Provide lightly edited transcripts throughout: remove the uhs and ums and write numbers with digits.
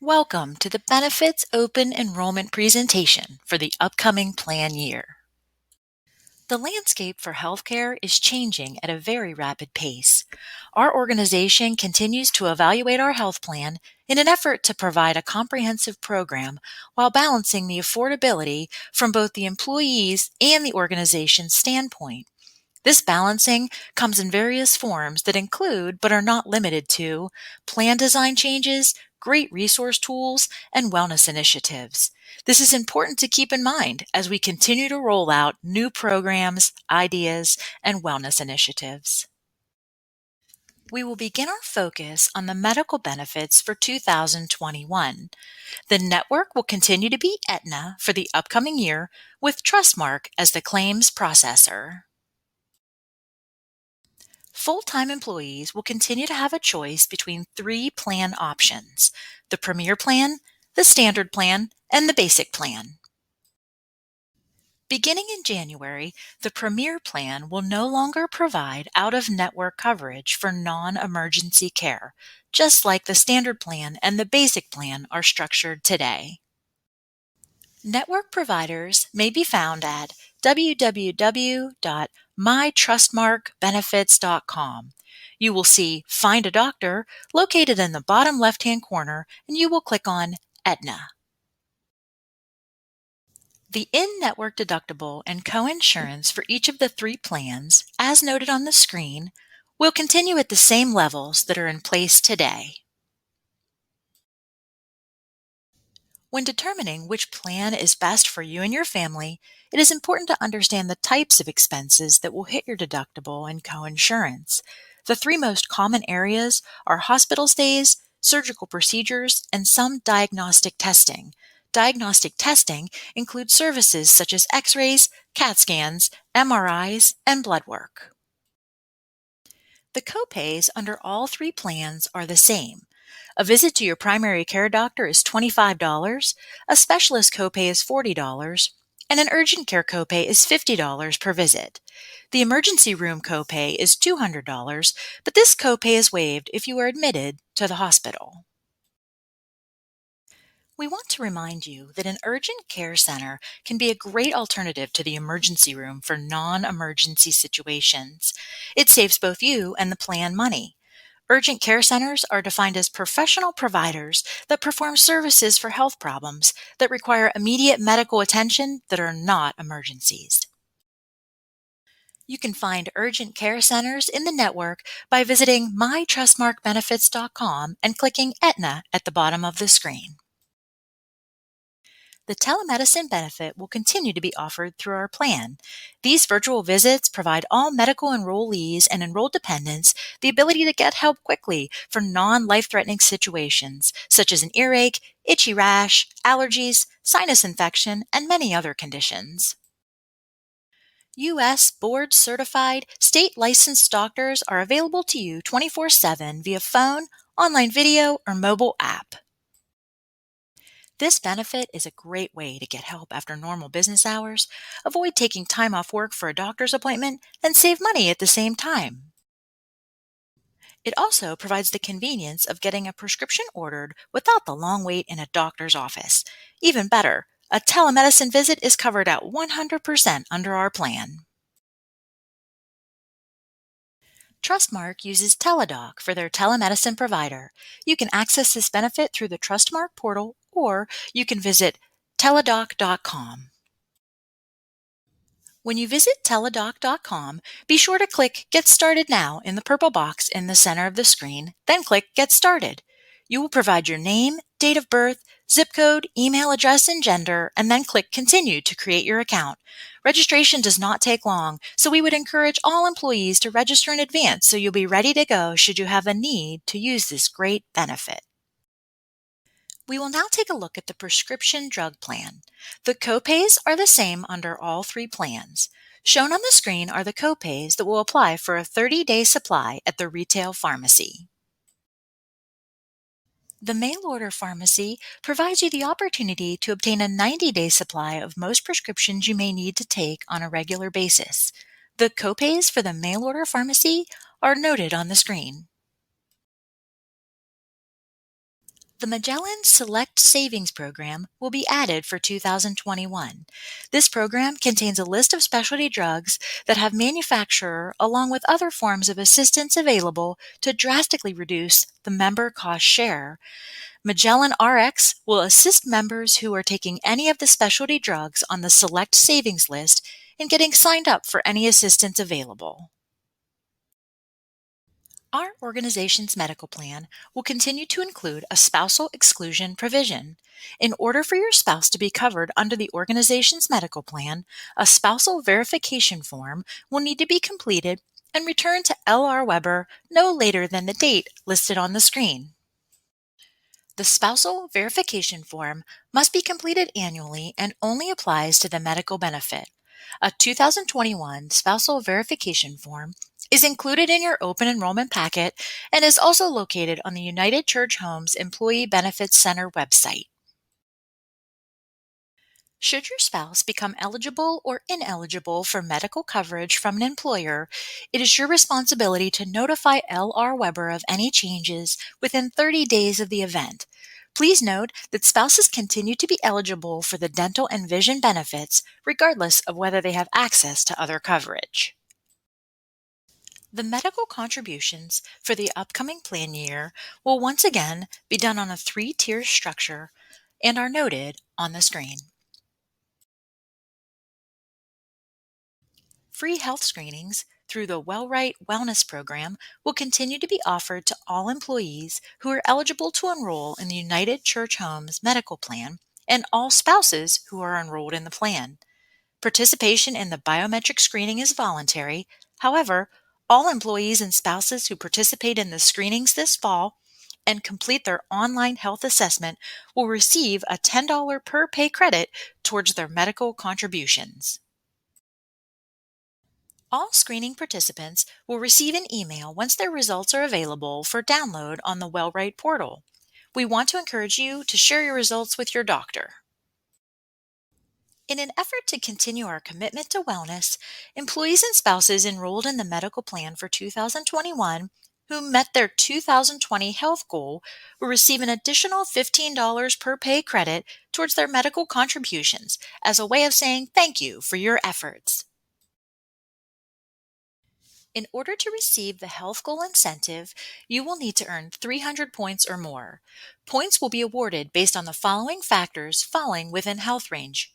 Welcome to the Benefits Open Enrollment presentation for the upcoming plan year. The landscape for healthcare is changing at a very rapid pace. Our organization continues to evaluate our health plan in an effort to provide a comprehensive program while balancing the affordability from both the employees and the organization's standpoint. This balancing comes in various forms that include, but are not limited to, plan design changes, great resource tools, and wellness initiatives. This is important to keep in mind as we continue to roll out new programs, ideas, and wellness initiatives. We will begin our focus on the medical benefits for 2021. The network will continue to be Aetna for the upcoming year, with Trustmark as the claims processor. Full-time employees will continue to have a choice between three plan options: the Premier Plan, the Standard Plan, and the Basic Plan. Beginning in January, the Premier Plan will no longer provide out-of-network coverage for non-emergency care, just like the Standard Plan and the Basic Plan are structured today. Network providers may be found at www.mytrustmarkbenefits.com. You will see Find a Doctor located in the bottom left-hand corner, and you will click on Aetna. The in-network deductible and coinsurance for each of the three plans, as noted on the screen, will continue at the same levels that are in place today. When determining which plan is best for you and your family, it is important to understand the types of expenses that will hit your deductible and coinsurance. The three most common areas are hospital stays, surgical procedures, and some diagnostic testing. Diagnostic testing includes services such as X-rays, CAT scans, MRIs, and blood work. The copays under all three plans are the same. A visit to your primary care doctor is $25, a specialist copay is $40, and an urgent care copay is $50 per visit. The emergency room copay is $200, but this copay is waived if you are admitted to the hospital. We want to remind you that an urgent care center can be a great alternative to the emergency room for non-emergency situations. It saves both you and the plan money. Urgent care centers are defined as professional providers that perform services for health problems that require immediate medical attention that are not emergencies. You can find urgent care centers in the network by visiting mytrustmarkbenefits.com and clicking Aetna at the bottom of the screen. The telemedicine benefit will continue to be offered through our plan. These virtual visits provide all medical enrollees and enrolled dependents the ability to get help quickly for non-life-threatening situations, such as an earache, itchy rash, allergies, sinus infection, and many other conditions. U.S. board-certified, state-licensed doctors are available to you 24/7 via phone, online video, or mobile app. This benefit is a great way to get help after normal business hours, avoid taking time off work for a doctor's appointment, and save money at the same time. It also provides the convenience of getting a prescription ordered without the long wait in a doctor's office. Even better, a telemedicine visit is covered at 100% under our plan. Trustmark uses Teladoc for their telemedicine provider. You can access this benefit through the Trustmark portal, or you can visit teladoc.com. When you visit teladoc.com, be sure to click Get Started Now in the purple box in the center of the screen, then click Get Started. You will provide your name, date of birth, zip code, email address, and gender, and then click Continue to create your account. Registration does not take long, so we would encourage all employees to register in advance so you'll be ready to go should you have a need to use this great benefit. We will now take a look at the prescription drug plan. The copays are the same under all three plans. Shown on the screen are the copays that will apply for a 30-day supply at the retail pharmacy. The mail order pharmacy provides you the opportunity to obtain a 90-day supply of most prescriptions you may need to take on a regular basis. The copays for the mail order pharmacy are noted on the screen. The Magellan Select Savings Program will be added for 2021. This program contains a list of specialty drugs that have manufacturer along with other forms of assistance available to drastically reduce the member cost share. Magellan RX will assist members who are taking any of the specialty drugs on the Select Savings list in getting signed up for any assistance available. Our organization's medical plan will continue to include a spousal exclusion provision. In order for your spouse to be covered under the organization's medical plan, a spousal verification form will need to be completed and returned to L.R. Weber no later than the date listed on the screen. The spousal verification form must be completed annually and only applies to the medical benefit. A 2021 spousal verification form is included in your open enrollment packet and is also located on the United Church Homes Employee Benefits Center website. Should your spouse become eligible or ineligible for medical coverage from an employer, it is your responsibility to notify L.R. Weber of any changes within 30 days of the event. Please note that spouses continue to be eligible for the dental and vision benefits regardless of whether they have access to other coverage. The medical contributions for the upcoming plan year will once again be done on a 3-tier structure and are noted on the screen. Free health screenings through the WellRight Wellness Program will continue to be offered to all employees who are eligible to enroll in the United Church Homes Medical Plan and all spouses who are enrolled in the plan. Participation in the biometric screening is voluntary. However, all employees and spouses who participate in the screenings this fall and complete their online health assessment will receive a $10 per pay credit towards their medical contributions. All screening participants will receive an email once their results are available for download on the WellRight portal. We want to encourage you to share your results with your doctor. In an effort to continue our commitment to wellness, employees and spouses enrolled in the medical plan for 2021 who met their 2020 health goal will receive an additional $15 per pay credit towards their medical contributions as a way of saying thank you for your efforts. In order to receive the health goal incentive, you will need to earn 300 points or more. Points will be awarded based on the following factors falling within health range: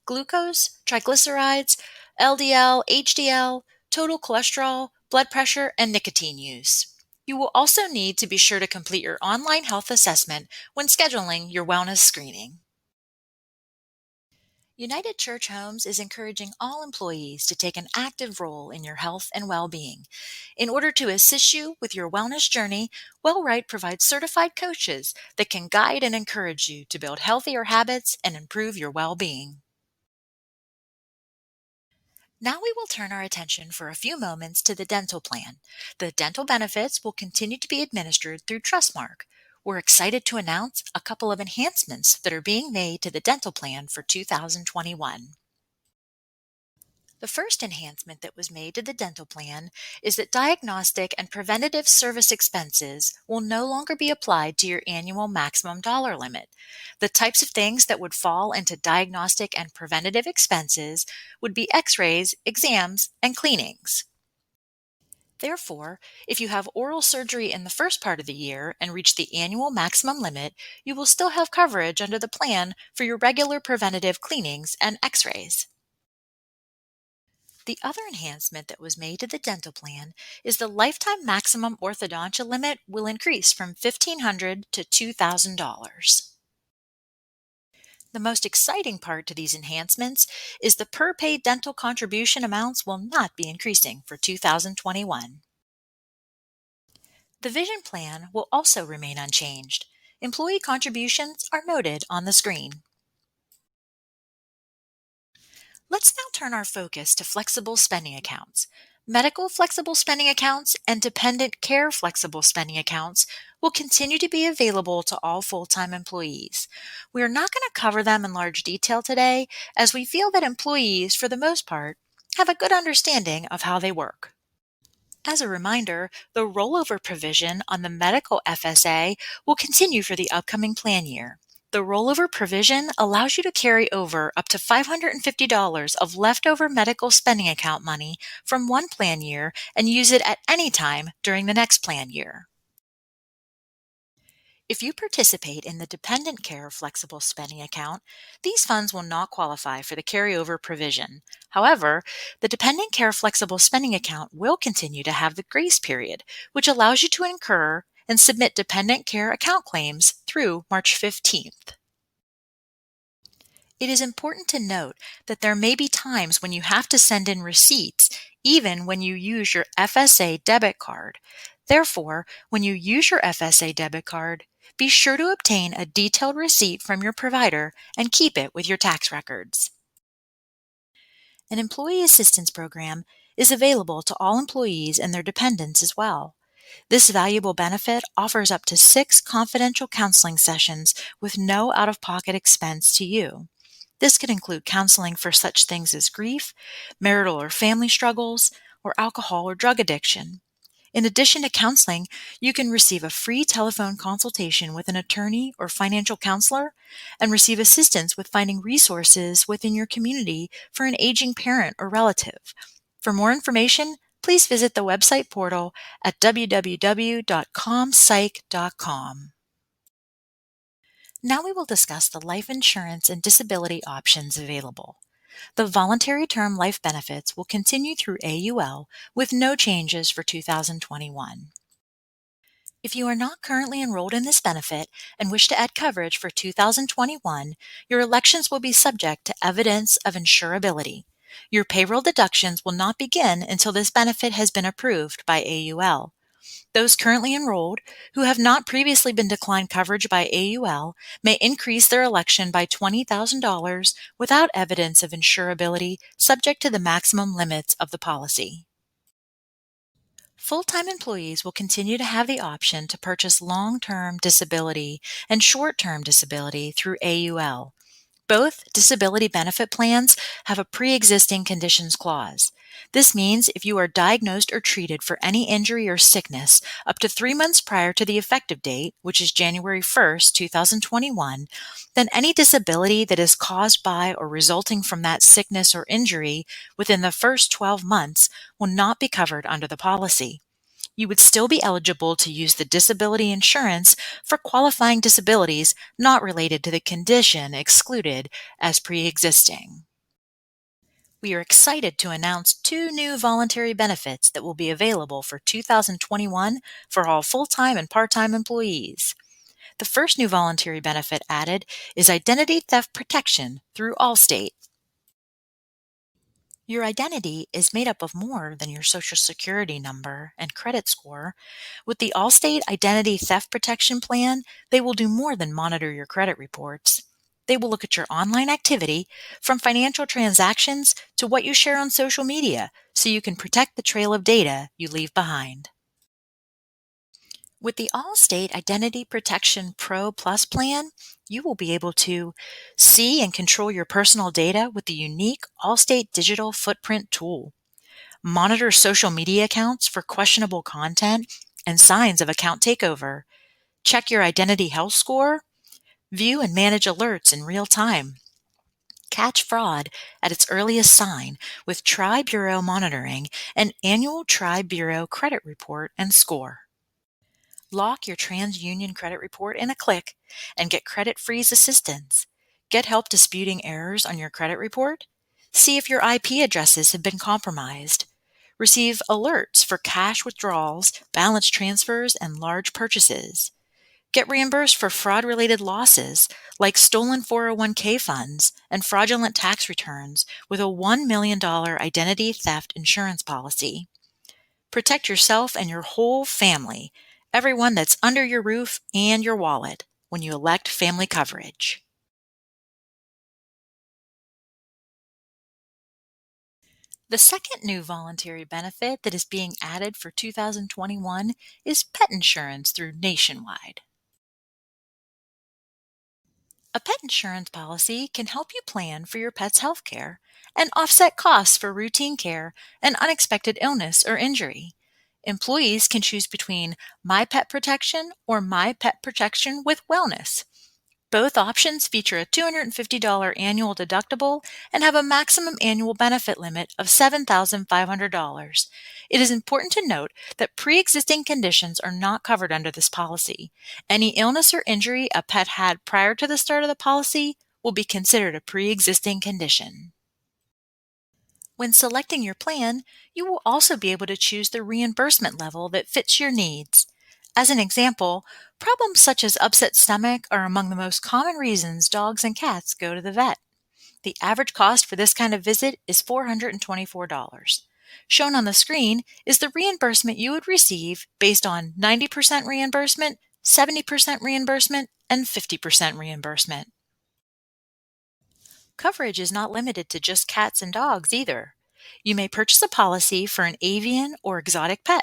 glucose, triglycerides, LDL, HDL, total cholesterol, blood pressure, and nicotine use. You will also need to be sure to complete your online health assessment when scheduling your wellness screening. United Church Homes is encouraging all employees to take an active role in your health and well-being. In order to assist you with your wellness journey, WellRight provides certified coaches that can guide and encourage you to build healthier habits and improve your well-being. Now we will turn our attention for a few moments to the dental plan. The dental benefits will continue to be administered through Trustmark. We're excited to announce a couple of enhancements that are being made to the dental plan for 2021. The first enhancement that was made to the dental plan is that diagnostic and preventative service expenses will no longer be applied to your annual maximum dollar limit. The types of things that would fall into diagnostic and preventative expenses would be x-rays, exams, and cleanings. Therefore, if you have oral surgery in the first part of the year and reach the annual maximum limit, you will still have coverage under the plan for your regular preventative cleanings and x-rays. The other enhancement that was made to the dental plan is the lifetime maximum orthodontia limit will increase from $1,500 to $2,000. The most exciting part to these enhancements is the per-pay dental contribution amounts will not be increasing for 2021. The vision plan will also remain unchanged. Employee contributions are noted on the screen. Let's now turn our focus to flexible spending accounts. Medical flexible spending accounts and dependent care flexible spending accounts will continue to be available to all full-time employees. We are not going to cover them in large detail today, as we feel that employees, for the most part, have a good understanding of how they work. As a reminder, the rollover provision on the medical FSA will continue for the upcoming plan year. The rollover provision allows you to carry over up to $550 of leftover medical spending account money from one plan year and use it at any time during the next plan year. If you participate in the Dependent Care Flexible Spending Account, these funds will not qualify for the carryover provision. However, the Dependent Care Flexible Spending Account will continue to have the grace period, which allows you to incur and submit dependent care account claims through March 15th. It is important to note that there may be times when you have to send in receipts even when you use your FSA debit card. Therefore, when you use your FSA debit card, be sure to obtain a detailed receipt from your provider and keep it with your tax records. An employee assistance program is available to all employees and their dependents as well. This valuable benefit offers up to 6 confidential counseling sessions with no out-of-pocket expense to you. This could include counseling for such things as grief, marital or family struggles, or alcohol or drug addiction. In addition to counseling, you can receive a free telephone consultation with an attorney or financial counselor and receive assistance with finding resources within your community for an aging parent or relative. For more information, please visit the website portal at www.comspsych.com. Now we will discuss the life insurance and disability options available. The voluntary term life benefits will continue through AUL with no changes for 2021. If you are not currently enrolled in this benefit and wish to add coverage for 2021, your elections will be subject to evidence of insurability. Your payroll deductions will not begin until this benefit has been approved by AUL. Those currently enrolled who have not previously been declined coverage by AUL may increase their election by $20,000 without evidence of insurability, subject to the maximum limits of the policy. Full-time employees will continue to have the option to purchase long-term disability and short-term disability through AUL. Both disability benefit plans have a pre-existing conditions clause. This means if you are diagnosed or treated for any injury or sickness up to 3 months prior to the effective date, which is January 1st, 2021, then any disability that is caused by or resulting from that sickness or injury within the first 12 months will not be covered under the policy. You would still be eligible to use the disability insurance for qualifying disabilities not related to the condition excluded as pre-existing. We are excited to announce 2 new voluntary benefits that will be available for 2021 for all full-time and part-time employees. The first new voluntary benefit added is identity theft protection through Allstate. Your identity is made up of more than your Social Security number and credit score. With the Allstate Identity Theft Protection Plan, they will do more than monitor your credit reports. They will look at your online activity, from financial transactions to what you share on social media, so you can protect the trail of data you leave behind. With the Allstate Identity Protection Pro Plus plan, you will be able to see and control your personal data with the unique Allstate Digital Footprint tool, monitor social media accounts for questionable content and signs of account takeover, check your identity health score, view and manage alerts in real time, catch fraud at its earliest sign with Tri-Bureau monitoring and annual Tri-Bureau credit report and score. Lock your TransUnion credit report in a click and get credit freeze assistance. Get help disputing errors on your credit report. See if your IP addresses have been compromised. Receive alerts for cash withdrawals, balance transfers, and large purchases. Get reimbursed for fraud-related losses like stolen 401k funds and fraudulent tax returns with a $1 million identity theft insurance policy. Protect yourself and your whole family, everyone that's under your roof and your wallet, when you elect family coverage. The second new voluntary benefit that is being added for 2021 is pet insurance through Nationwide. A pet insurance policy can help you plan for your pet's health care and offset costs for routine care and unexpected illness or injury. Employees can choose between My Pet Protection or My Pet Protection with Wellness. Both options feature a $250 annual deductible and have a maximum annual benefit limit of $7,500. It is important to note that pre-existing conditions are not covered under this policy. Any illness or injury a pet had prior to the start of the policy will be considered a pre-existing condition. When selecting your plan, you will also be able to choose the reimbursement level that fits your needs. As an example, problems such as upset stomach are among the most common reasons dogs and cats go to the vet. The average cost for this kind of visit is $424. Shown on the screen is the reimbursement you would receive based on 90% reimbursement, 70% reimbursement, and 50% reimbursement. Coverage is not limited to just cats and dogs either. You may purchase a policy for an avian or exotic pet.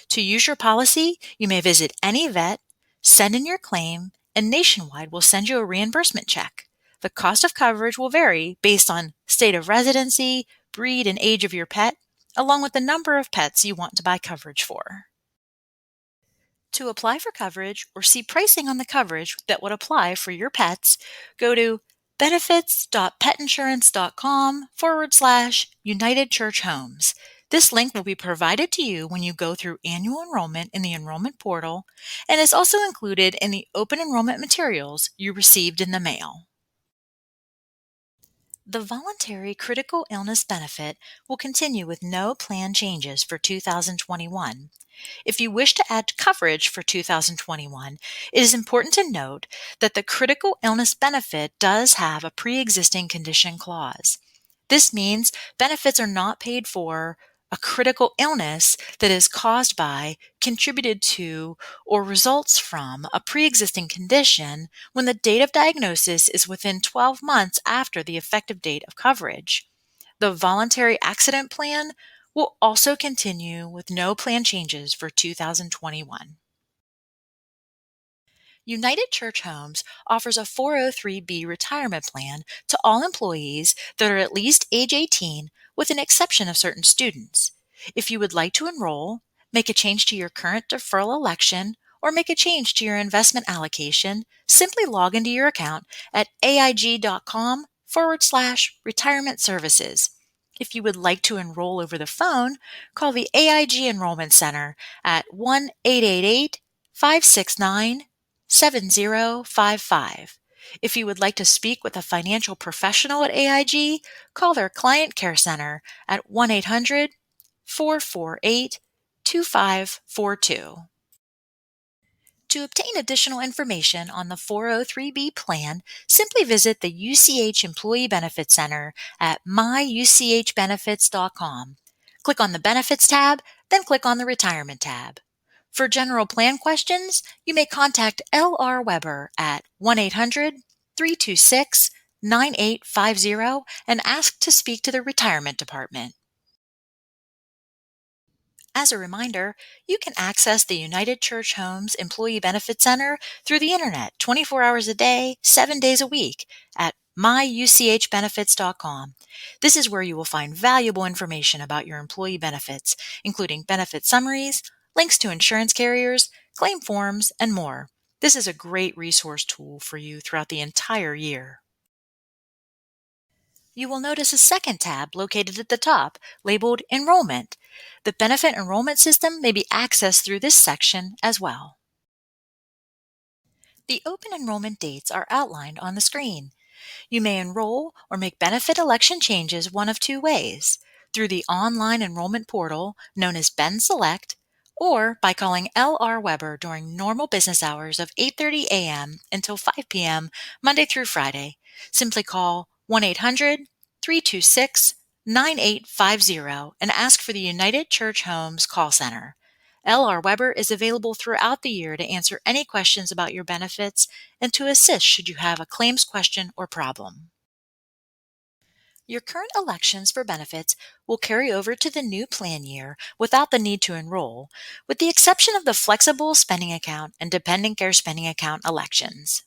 To use your policy, you may visit any vet, send in your claim, and Nationwide will send you a reimbursement check. The cost of coverage will vary based on state of residency, breed, and age of your pet, along with the number of pets you want to buy coverage for. To apply for coverage or see pricing on the coverage that would apply for your pets, go to benefits.petinsurance.com/United Church Homes. This link will be provided to you when you go through annual enrollment in the enrollment portal and is also included in the open enrollment materials you received in the mail. The voluntary critical illness benefit will continue with no plan changes for 2021. If you wish to add coverage for 2021, it is important to note that the critical illness benefit does have a pre-existing condition clause. This means benefits are not paid for a critical illness that is caused by, contributed to, or results from a pre-existing condition when the date of diagnosis is within 12 months after the effective date of coverage. The voluntary accident plan will also continue with no plan changes for 2021. United Church Homes offers a 403(b) retirement plan to all employees that are at least age 18, with an exception of certain students. If you would like to enroll, make a change to your current deferral election, or make a change to your investment allocation, simply log into your account at aig.com/retirement services. If you would like to enroll over the phone, call the AIG Enrollment Center at 1-888-569-7055. If you would like to speak with a financial professional at AIG, call their Client Care Center at 1-800-448-2542. To obtain additional information on the 403(b) plan, simply visit the UCH Employee Benefits Center at myuchbenefits.com. Click on the Benefits tab, then click on the Retirement tab. For general plan questions, you may contact L.R. Weber at 1-800-326-9850 and ask to speak to the Retirement Department. As a reminder, you can access the United Church Homes Employee Benefit Center through the internet 24 hours a day, 7 days a week at myuchbenefits.com. This is where you will find valuable information about your employee benefits, including benefit summaries, links to insurance carriers, claim forms, and more. This is a great resource tool for you throughout the entire year. You will notice a second tab located at the top labeled Enrollment. The benefit enrollment system may be accessed through this section as well. The open enrollment dates are outlined on the screen. You may enroll or make benefit election changes one of two ways: through the online enrollment portal known as Ben Select, or by calling L.R. Weber during normal business hours of 8:30 a.m. until 5 p.m. Monday through Friday. Simply call 1-800-326-9850 and ask for the United Church Homes call center. L.R. Weber is available throughout the year to answer any questions about your benefits and to assist should you have a claims question or problem. Your current elections for benefits will carry over to the new plan year without the need to enroll, with the exception of the flexible spending account and dependent care spending account elections.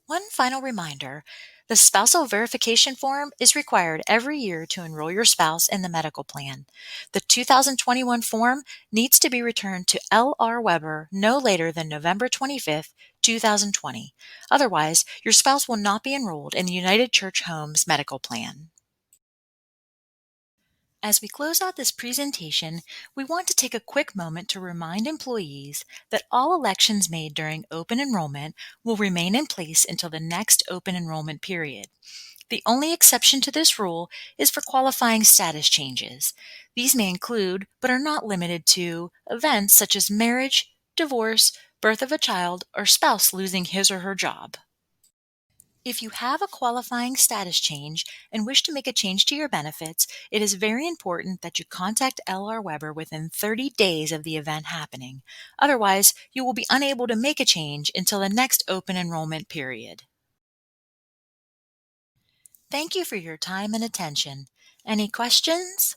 One final reminder The spousal verification form is required every year to enroll your spouse in the medical plan. The 2021 form needs to be returned to L.R. Weber no later than November 25th, 2020. Otherwise, your spouse will not be enrolled in the United Church Homes medical plan. As we close out this presentation, we want to take a quick moment to remind employees that all elections made during open enrollment will remain in place until the next open enrollment period. The only exception to this rule is for qualifying status changes. These may include, but are not limited to, events such as marriage, divorce, birth of a child, or spouse losing his or her job. If you have a qualifying status change and wish to make a change to your benefits, it is very important that you contact L.R. Weber within 30 days of the event happening. Otherwise, you will be unable to make a change until the next open enrollment period. Thank you for your time and attention. Any questions?